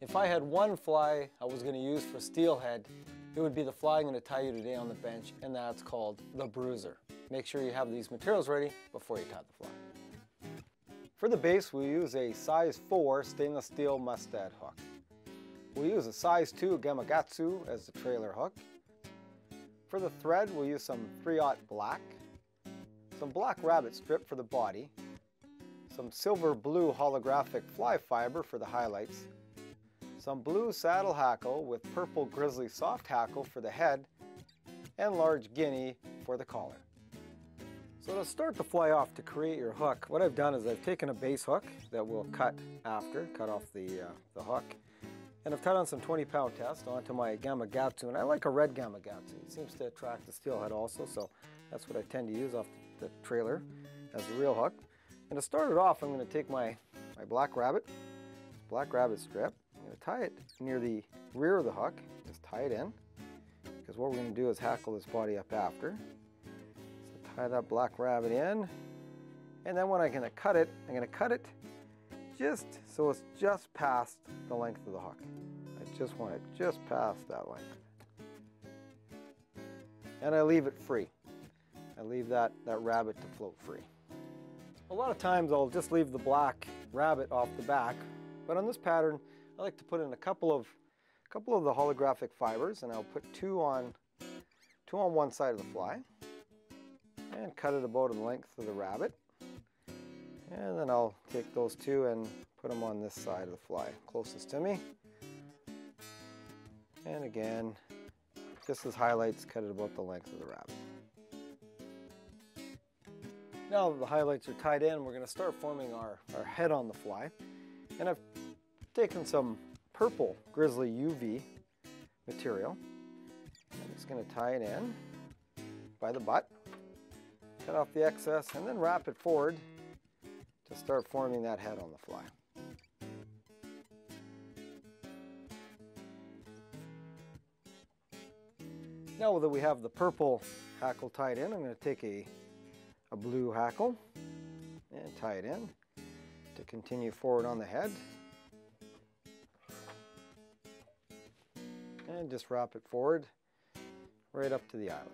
If I had one fly I was going to use for steelhead, it would be the fly I'm going to tie you today on the bench, and that's called the BRUISER. Make sure you have these materials ready before you tie the fly. For the base, we use a size 4 stainless steel mustad hook. We'll use a size 2 Gamakatsu as the trailer hook. For the thread, we'll use some 3/0 black, some black rabbit strip for the body, some silver blue holographic fly fiber for the highlights, some blue saddle hackle with purple grizzly soft hackle for the head, and large guinea for the collar. So to start the fly off, to create your hook, what I've done is I've taken a base hook that we'll cut off the hook, and I've tied on some 20-pound test onto my Gamakatsu, and I like a red Gamakatsu. It seems to attract the steelhead also, so that's what I tend to use off the trailer as the real hook. And to start it off, I'm going to take my black rabbit strip. I'm going to tie it near the rear of the hook, just tie it in, because what we're going to do is hackle this body up after. So tie that black rabbit in, and then when I'm going to cut it just so it's just past the length of the hook. I just want it just past that length. And I leave it free. I leave that rabbit to float free. A lot of times I'll just leave the black rabbit off the back, but on this pattern I like to put in a couple of the holographic fibers, and I'll put two on one side of the fly and cut it about the length of the rabbit. And then I'll take those two and put them on this side of the fly, closest to me. And again, just as highlights, cut it about the length of the rabbit. Now that the highlights are tied in, we're going to start forming our head on the fly. And I've taken some purple grizzly UV material. I'm just going to tie it in by the butt, cut off the excess, and then wrap it forward to start forming that head on the fly. Now that we have the purple hackle tied in, I'm going to take a blue hackle and tie it in to continue forward on the head. And just wrap it forward right up to the eyelet.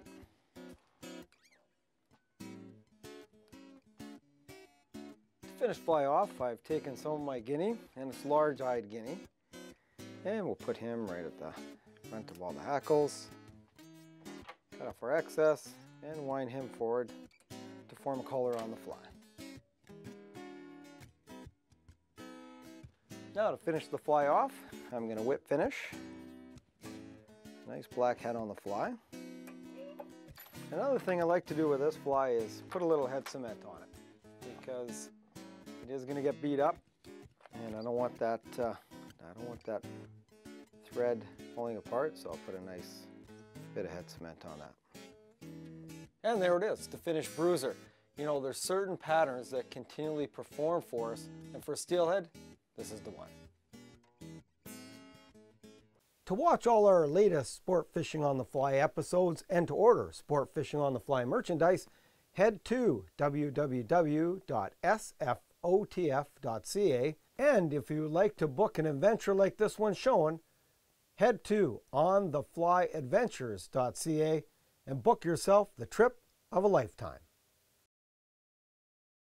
To finish fly off, I've taken some of my guinea, and it's large-eyed guinea, and we'll put him right at the front of all the hackles. Cut off our excess and wind him forward to form a collar on the fly. Now to finish the fly off, I'm going to whip finish. Nice black head on the fly. Another thing I like to do with this fly is put a little head cement on it, because it is going to get beat up, and I don't want that thread falling apart, so I'll put a nice bit of head cement on that. And there it is, the finished BRUISER. You know, there's certain patterns that continually perform for us, and for steelhead, this is the one. To watch all our latest Sport Fishing on the Fly episodes and to order Sport Fishing on the Fly merchandise, head to www.sfotf.ca, and if you would like to book an adventure like this one shown, head to ontheflyadventures.ca and book yourself the trip of a lifetime.